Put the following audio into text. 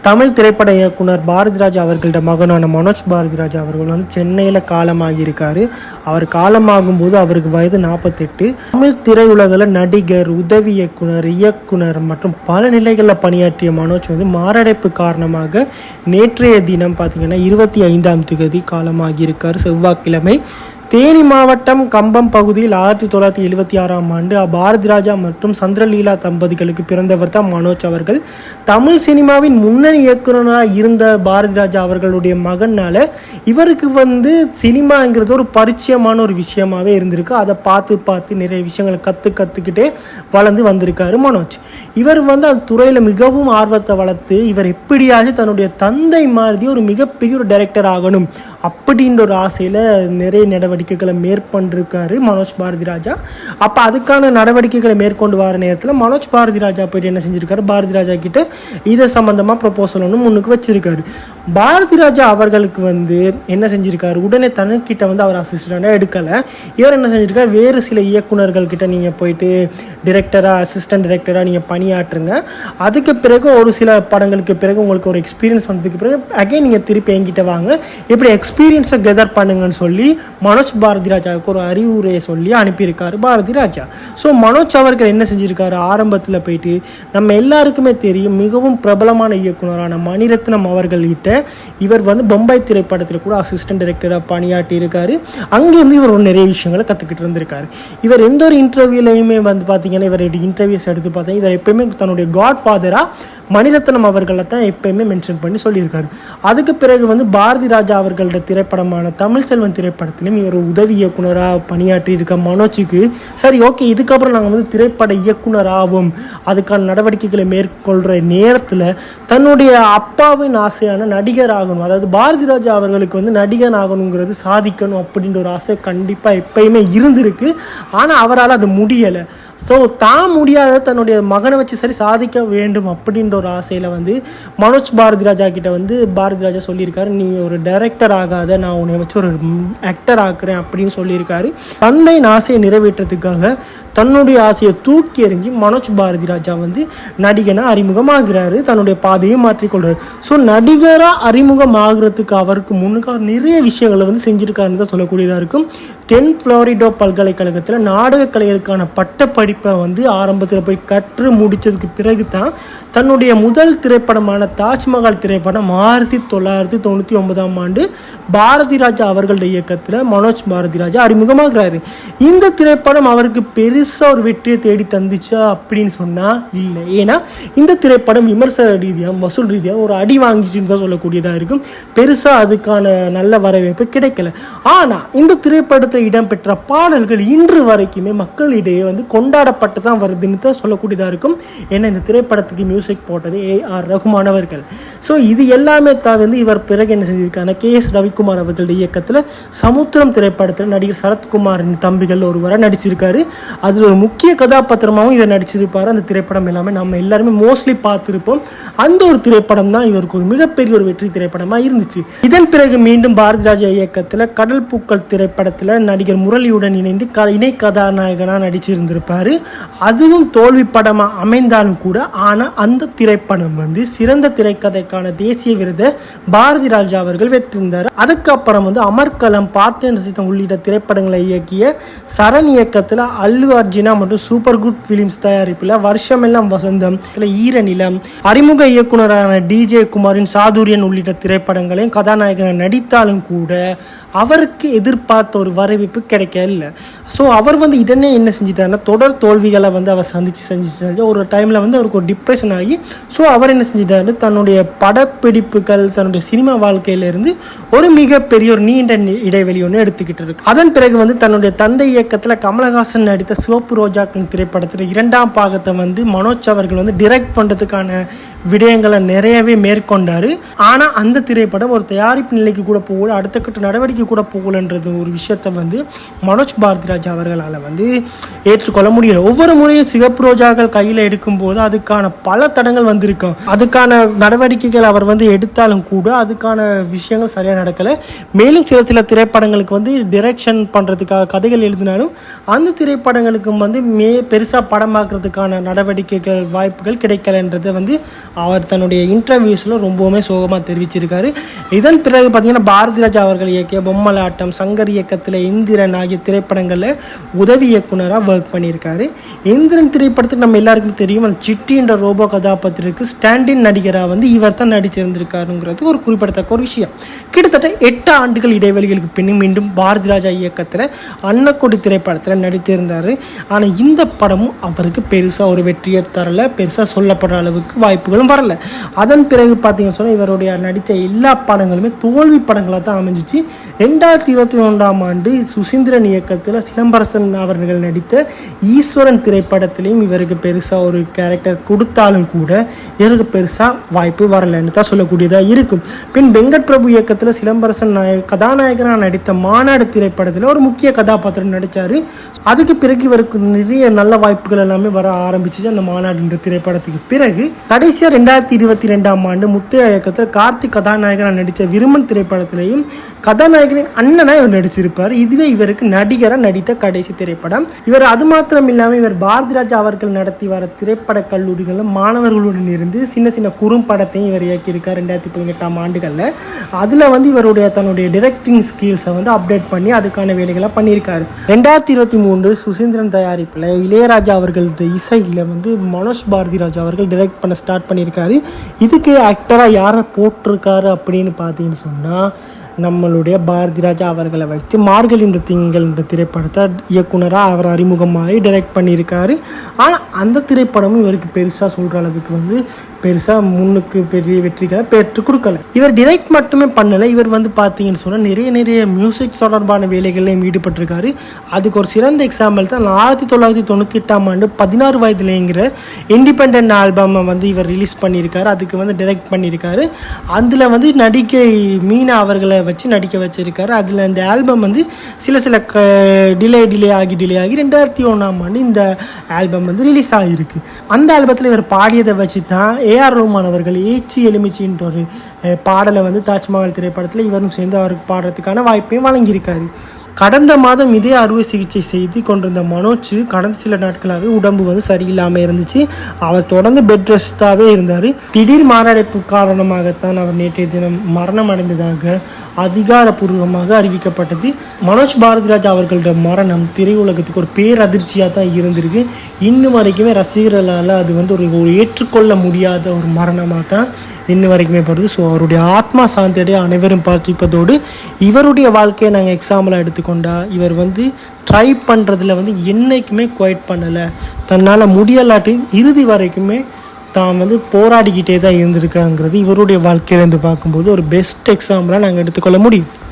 தமிழ் திரைப்பட இயக்குனர் பாரதிராஜா அவர்களோட மகனான மனோஜ் பாரதிராஜா அவர்கள் வந்து சென்னையில் காலமாகியிருக்காரு. அவர் காலமாகும்போது அவருக்கு வயது 48. தமிழ் திரையுலகில் நடிகர், உதவி இயக்குனர் மற்றும் பல நிலைகளில் பணியாற்றிய மனோஜ் வந்து மாரடைப்பு காரணமாக நேற்றைய தினம் பார்த்தீங்கன்னா 25ஆம் தேதி காலமாகியிருக்கார், செவ்வாய்க்கிழமை. தேனி மாவட்டம் கம்பம் பகுதியில் 1976ஆம் ஆண்டு பாரதிராஜா மற்றும் சந்திரலீலா தம்பதிகளுக்கு பிறந்தவர் தான் மனோஜ் அவர்கள். தமிழ் சினிமாவின் முன்னணி இயக்குனராக இருந்த பாரதிராஜா அவர்களுடைய மகனால இவருக்கு வந்து சினிமாங்கிறது ஒரு பரிச்சயமான ஒரு விஷயமாவே இருந்திருக்கு. அதை பார்த்து நிறைய விஷயங்களை கற்றுக்கிட்டே வளர்ந்து வந்திருக்காரு மனோஜ். இவர் வந்து அந்த துறையில் மிகவும் ஆர்வத்தை வளர்த்து இவர் எப்படியாச்சும் தன்னுடைய தந்தை மாதிரி ஒரு மிகப்பெரிய ஒரு டைரக்டர் ஆகணும் அப்படின்ற ஒரு ஆசையில் நிறைய நடவடிக்கைகளை மேற்கொண்டிருக்காரு மனோஜ் பாரதிராஜா. அப்போ அதுக்கான நடவடிக்கைகளை மேற்கொண்டு வர நேரத்தில் மனோஜ் பாரதிராஜா போயிட்டு என்ன செஞ்சிருக்காரு, பாரதிராஜா கிட்ட இதை சம்பந்தமாக ப்ரொபோசல் ஒன்று முன்னுக்கு வச்சிருக்காரு. பாரதிராஜா அவர்களுக்கு வந்து என்ன செஞ்சிருக்காரு, உடனே தனக்கிட்ட வந்து அவர் அசிஸ்டண்டாக எடுக்கலை. இவர் என்ன செஞ்சிருக்காரு, வேறு சில இயக்குநர்கள் கிட்ட நீங்கள் போயிட்டு டிரெக்டராக, அசிஸ்டன்ட் டிரெக்டராக நீங்கள் பணியாற்றுங்க. அதுக்கு பிறகு ஒரு சில படங்களுக்கு பிறகு உங்களுக்கு ஒரு எக்ஸ்பீரியன்ஸ் வந்ததுக்கு பிறகு அகைன் நீங்கள் திருப்பி என்கிட்ட வாங்க, இப்படி எக்ஸ்பீரியன்ஸை கெதர் பண்ணுங்கன்னு சொல்லி மனோஜ் பாரதிராஜாவுக்கு ஒரு அறிவுரையை சொல்லி அனுப்பியிருக்காரு பாரதிராஜா. ஸோ மனோஜ் அவர்கள் என்ன செஞ்சிருக்காரு, ஆரம்பத்தில் போயிட்டு நம்ம எல்லாருக்குமே தெரியும் மிகவும் பிரபலமான இயக்குனரான மணிரத்னம் அவர்கள்கிட்ட இவர் வந்து பொம்பாய் திரைப்படத்தில் கூட அசிஸ்டன்ட் டைரக்டராக பணியாற்றி இருக்காரு. அங்கேருந்து இவர் நிறைய விஷயங்களை கற்றுக்கிட்டு இருந்திருக்காரு. இவர் எந்த ஒரு இன்டர்வியூலையுமே வந்து பார்த்தீங்கன்னா இவருடைய இன்டர்வியூஸ் எடுத்து பார்த்தா இவர் எப்பயுமே தன்னுடைய காட் ஃபாதராக மணிரத்னம் அவர்களை தான் எப்பயுமே மென்ஷன் பண்ணி சொல்லியிருக்காரு. அதுக்கு பிறகு வந்து பாரதிராஜா அவர்களோட திரைப்படமான தமிழ் செல்வன் திரைப்படத்திலும் இவர் உதவி இயக்குனராக பணியாற்றி இருக்க மனோஜுக்கு சரி ஓகே இதுக்கப்புறம் நாங்கள் வந்து திரைப்பட இயக்குனர் ஆகும், அதுக்கான நடவடிக்கைகளை மேற்கொள்கிற நேரத்தில் தன்னுடைய அப்பாவின் ஆசையான நடிகர் ஆகணும், அதாவது பாரதிராஜா அவர்களுக்கு வந்து நடிகன் ஆகணுங்கிறது சாதிக்கணும் அப்படின்ற ஒரு ஆசை கண்டிப்பாக எப்பயுமே இருந்திருக்கு. ஆனால் அவரால் அது முடியலை. ஸோ தான் முடியாத தன்னுடைய மகனை வச்சு சரி சாதிக்க வேண்டும் அப்படின்ற ஒரு ஆசையில் வந்து மனோஜ் பாரதிராஜா கிட்ட வந்து பாரதிராஜா சொல்லியிருக்காரு, நீ ஒரு டைரக்டர் ஆகாத, நான் உன்னை வச்சு ஒரு ஆக்டர் ஆக்குறேன் அப்படின்னு சொல்லியிருக்காரு. தந்தையின் ஆசையை நிறைவேற்றத்துக்காக தன்னுடைய ஆசையை தூக்கி எறிஞ்சி மனோஜ் பாரதிராஜா வந்து நடிகனாக அறிமுகமாகிறாரு, தன்னுடைய பாதையை மாற்றிக்கொள்கிறார். ஸோ நடிகராக அறிமுகமாகிறதுக்கு அவருக்கு முன்னுக்கு அவர் நிறைய விஷயங்களை வந்து செஞ்சுருக்காருன்னு தான் சொல்லக்கூடியதாக இருக்கும். தென் ஃப்ளோரிடா பல்கலைக்கழகத்தில் நாடக கலைகளுக்கான பட்டப்படிப்பை வந்து ஆரம்பத்தில் போய் கற்று முடித்ததுக்கு பிறகு தான் தன்னுடைய முதல் திரைப்படமான தாஜ்மஹால் திரைப்படம் 1999ஆம் ஆண்டு பாரதிராஜா அவர்களுடைய இயக்கத்தில் மனோஜ் பாரதிராஜா அறிமுகமாகிறாரு. இந்த திரைப்படம் அவருக்கு பெருசாக ஒரு வெற்றியை தேடி தந்துச்சா அப்படின்னு சொன்னால் இல்லை. ஏன்னா இந்த திரைப்படம் விமர்சன ரீதியாக வசூல் ரீதியாக ஒரு அடி வாங்கிச்சுன்னு தான் சொல்லக்கூடியதாக இருக்கும். பெருசாக அதுக்கான நல்ல வரவேற்பு கிடைக்கல. ஆனால் இந்த திரைப்படத்தில் இடம்பெற்ற பாடல்கள் இன்று வரைக்குமே மக்களிடையே வந்து கொண்டாடப்பட்டு தான் வருதுன்னு தான் சொல்லக்கூடியதாக இருக்கும். ஏன்னா இந்த திரைப்படத்துக்கு மியூசிக் போட்டது A.R. ரகுமான் அவர்கள். ஸோ இது எல்லாமே தான் வந்து இவர் பிறகு என்ன செஞ்சிருக்காங்க, K.S. ரவிக்குமார் அவர்களுடைய இயக்கத்தில் சமுத்திரம் திரைப்படத்தில் நடிகர் சரத்குமாரின் தம்பிகள் ஒருவராக நடிச்சிருக்காரு. அதில் ஒரு முக்கிய கதாபாத்திரமாகவும் இவர் நடிச்சிருப்பார். அந்த திரைப்படம் எல்லாமே நம்ம எல்லாருமே மோஸ்ட்லி பார்த்துருப்போம். அந்த ஒரு திரைப்படம் தான் இவருக்கு ஒரு மிகப்பெரிய ஒரு வெற்றி திரைப்படமாக இருந்துச்சு. இதன் பிறகு மீண்டும் பாரதிராஜா இயக்கத்தில் கடல் பூக்கள் திரைப்படத்தில் நடிகர் முரளியுடன் இணைந்து இணை கதாநாயகனாக நடிச்சிருந்திருப்பார். அதுவும் தோல்வி படமாக அமைந்தாலும் கூட ஆனால் அந்த திரைப்படம் வந்து சிறந்த திரைக்கதைக்கான தேசிய விருதை பாரதிராஜா அவர்கள் வெற்றிருந்தார். அதுக்கப்புறம் வந்து அமர்கலம், பார்த்தேன் ரசித்தேன் உள்ளிட்ட திரைப்படங்களை இயக்கிய சரண் இயக்கத்தில் அல்லு அர்ஜுனா மற்றும் சூப்பர் குட் ஃபிலிம்ஸ் தயாரிப்பில் வருஷமெல்லாம் வசந்தம், ஈரநிலம், அறிமுக இயக்குனரான DJ குமாரின் சாதுரியன் உள்ளிட்ட திரைப்படங்களையும் கதாநாயகனை நடித்தாலும் கூட அவருக்கு எதிர்பார்த்த ஒரு வரவேற்பு கிடைக்கல. ஸோ அவர் வந்து உடனே என்ன செஞ்சிட்டாருன்னா தொடர் தோல்விகளை வந்து அவர் சந்திச்சு ஒரு டைமில் வந்து அவருக்கு ஒரு டிப்ரெஷன் ஆகி ஸோ அவர் என்ன செஞ்சிட்டாரு, தன்னுடைய படப்பிடிப்புகள் தன்னுடைய சினிமா வாழ்க்கையிலிருந்து ஒரு மிகப்பெரிய ஒரு நீண்ட இடைவெளி ஒன்று எடுத்துக்கிட்டு இருக்கு. அதன் பிறகு வந்து தன்னுடைய தந்தை இயக்கத்தில் கமலஹாசன் நடித்த சிவப்பு ரோஜாக்கள் திரைப்படத்தில் 2ஆம் பாகத்தை வந்து மனோஜ் அவர்கள் வந்து டிரெக்ட் பண்ணுறதுக்கான விடயங்களை நிறையவே மேற்கொண்டார். ஆனால் அந்த திரைப்படம் ஒரு தயாரிப்பு நிலைக்கு கூட போகல, அடுத்த கட்ட நடவடிக்கை கூட போகலன்றது ஒரு விஷயத்தை வந்து மனோஜ் பாரதிராஜா அவர்களால் வந்து ஏற்றுக்கொள்ள முடியும். முடியல. ஒவ்வொரு முறையும் சிகப்பு ரோஜாக்கள் கையில் எடுக்கும்போது அதுக்கான பல தடங்கள் வந்திருக்கும். அதுக்கான நடவடிக்கைகள் அவர் எடுத்தாலும் கூட அதுக்கான விஷயங்கள் சரியாக நடக்கலை. மேலும் சில திரைப்படங்களுக்கு டிரெக்ஷன் பண்ணுறதுக்காக கதைகள் எழுதினாலும் அந்த திரைப்படங்களுக்கு பெருசாக படமாக்குறதுக்கான நடவடிக்கைகள் வாய்ப்புகள் கிடைக்கலன்றதை அவர் தன்னுடைய இன்டர்வியூஸில் ரொம்பவுமே சோகமாக தெரிவிச்சிருக்காரு. இதன் பிறகு பார்த்தீங்கன்னா பாரதி ராஜா அவர்கள் இயக்கிய பொம்மலாட்டம், சங்கர் இயக்கத்தில் இந்திரன் ஆகிய திரைப்படங்களில் உதவி இயக்குனராக ஒர்க் பண்ணியிருக்காரு. இந்திரன் திரைப்படத்துக்கு நம்ம எல்லாருக்கும் தெரியும், அந்த சிட்டின்ற ரோபோ கதாபாத்திரத்துக்கு ஸ்டாண்டின் நடிகராக இவர் தான் நடிச்சிருந்திருக்காருங்கிறது ஒரு குறிப்பிடத்தக்க ஒரு விஷயம். கிட்டத்தட்ட 8 ஆண்டுகள் இடைவெளிகளுக்கு பின்னும் மீண்டும் பாரதி ராஜா இயக்கத்தில் அன்னக்கொடி திரைப்படத்தில் நடித்திருந்தார். ஆனால் இந்த படமும் அவருக்கு பெருசாக ஒரு வெற்றியை தரல, பெருசாக சொல்லப்படுற அளவுக்கு வாய்ப்புகளும் வரல. அதன் பிறகு பார்த்தீங்கன்னு சொன்னால் இவருடைய நடித்த எல்லா படங்களுமே தோல்வி படங்களாக தான் அமைஞ்சிச்சு. 2021 ஆண்டு சுசீந்திரன் இயக்கத்தில் சிலம்பரசன் அவர்கள் நடித்த ஈஸ்வரன் திரைப்படத்திலையும் இவருக்கு பெருசாக ஒரு கேரக்டர் கொடுத்தாலும் கூட இவருக்கு பெருசாக வாய்ப்பு வரலன்னு தான் சொல்லக்கூடியதாக இருக்கும். பின் வெங்கட் பிரபு இயக்கத்தில் சிலம்பரசன் கதாநாயகனாக நடித்த மாநாடு திரைப்படத்தில் ஒரு முக்கிய கதாபாத்திரம் நடித்தார். அதுக்கு பிறகு இவருக்கு நிறைய நல்ல வாய்ப்புகள் எல்லாமே வர ஆரம்பிச்சிச்சு அந்த மாநாடு திரைப்படத்துக்கு பிறகு. கடைசியாக 2022 ஆண்டு முத்தையா இயக்கத்தில் கார்த்திக் கதாநாயகனாக நடித்த விருமன் திரைப்படத்திலையும் கதாநாயகனின் அண்ணனாக இவர் நடிச்சிருப்பார். இதுவே இவருக்கு நடிகராக நடித்த கடைசி திரைப்படம். இவர் அது மாத்திரம் இல்லாமல் இவர் பாரதி ராஜா அவர்கள் நடத்தி வர திரைப்பட கல்லூரிகளில் மாணவர்களுடன் இருந்து சின்ன சின்ன குறும்படத்தையும் இவர் இயக்கியிருக்கார் 2018 ஆண்டுகளில். அதில் இவருடைய தன்னுடைய டிரெக்டிங் ஸ்கில்ஸை அப்டேட் பண்ணி அதுக்கான வேலைகளை பண்ணியிருக்காரு. 2023 சுசீந்திரன் தயாரிப்பில் இளையராஜா அவர்களது இசையில் மனோஜ் பாரதி ராஜா அவர்கள் டிரெக்ட் பண்ண ஸ்டார்ட் பண்ணியிருக்காரு. இதுக்கு ஆக்டராக யாரை போட்டிருக்காரு அப்படின்னு பார்த்தீங்கன்னு சொன்னால் நம்மளுடைய பாரதி ராஜா அவர்களை வச்சு மார்கழி இந்த திங்கள் என்ற திரைப்படத்தை இயக்குனராக அவர் அறிமுகமாகி டைரக்ட் பண்ணியிருக்காரு. ஆனால் அந்த திரைப்படமும் இவருக்கு பெருசாக சொல்கிற அளவுக்கு பெருசாக முன்னுக்கு பெரிய வெற்றிகளை பெற்றுக் கொடுக்கல. இவர் டிரெக்ட் மட்டுமே பண்ணலை, இவர் பார்த்தீங்கன்னு சொன்னால் நிறைய மியூசிக் தொடர்பான வேலைகளையும் ஈடுபட்டிருக்காரு. அதுக்கு ஒரு சிறந்த எக்ஸாம்பிள் தான் 1998 ஆண்டு 16 வயதுலேங்கிற இண்டிபெண்ட் ஆல்பமை இவர் ரிலீஸ் பண்ணியிருக்காரு. அதுக்கு டிரெக்ட் பண்ணியிருக்காரு. அதில் நடிகை மீனா அவர்களை வச்சு நடிக்க வச்சிருக்காரு. அதில் இந்த ஆல்பம் சில டிலே ஆகி 2001 ஆண்டு இந்த ஆல்பம் ரிலீஸ் ஆகிருக்கு. அந்த ஆல்பத்தில் இவர் பாடியதை வச்சு தான் ஏஆர் ரஹ்மான் அவர்கள் ஏச்சி எலுமிச்சின்ற ஒரு பாடலை தாஜ்மஹால் திரைப்படத்தில் இவரும் சேர்ந்து அவருக்கு பாடுறதுக்கான வாய்ப்பையும் வழங்கியிருக்காரு. கடந்த மாதம் இதே அறுவை சிகிச்சை செய்து கொண்டிருந்த மனோஜ் கடந்த சில நாட்களாகவே உடம்பு சரியில்லாமல் இருந்துச்சு. அவர் தொடர்ந்து பெட் ரெஸ்டாகவே இருந்தார். திடீர் மாரடைப்பு காரணமாகத்தான் அவர் நேற்றைய தினம் மரணம் அடைந்ததாக அதிகாரப்பூர்வமாக அறிவிக்கப்பட்டது. மனோஜ் பாரதிராஜா அவர்களோட மரணம் திரையுலகத்துக்கு ஒரு பேரதிர்ச்சியாக தான் இருந்திருக்கு. இன்னும் வரைக்குமே ரசிகர்களால் அது ஒரு ஏற்றுக்கொள்ள முடியாத ஒரு மரணமாக தான் இன்னும் வரைக்குமே வருது. ஸோ அவருடைய ஆத்மா சாந்தியடைய அனைவரும் பார்த்திப்பதோடு இவருடைய வாழ்க்கையை நாங்கள் எக்ஸாம்பிளாக எடுத்துக்கொண்டா இவர் ட்ரை பண்ணுறதுல என்றைக்குமே குவைட் பண்ணலை. தன்னால் முடியலாட்டி இறுதி வரைக்குமே தான் போராடிக்கிட்டே தான் இருந்திருக்காங்கிறது இவருடைய வாழ்க்கையிலேருந்து பார்க்கும்போது ஒரு பெஸ்ட் எக்ஸாம்பிளாக நாங்கள் எடுத்துக்கொள்ள முடியும்.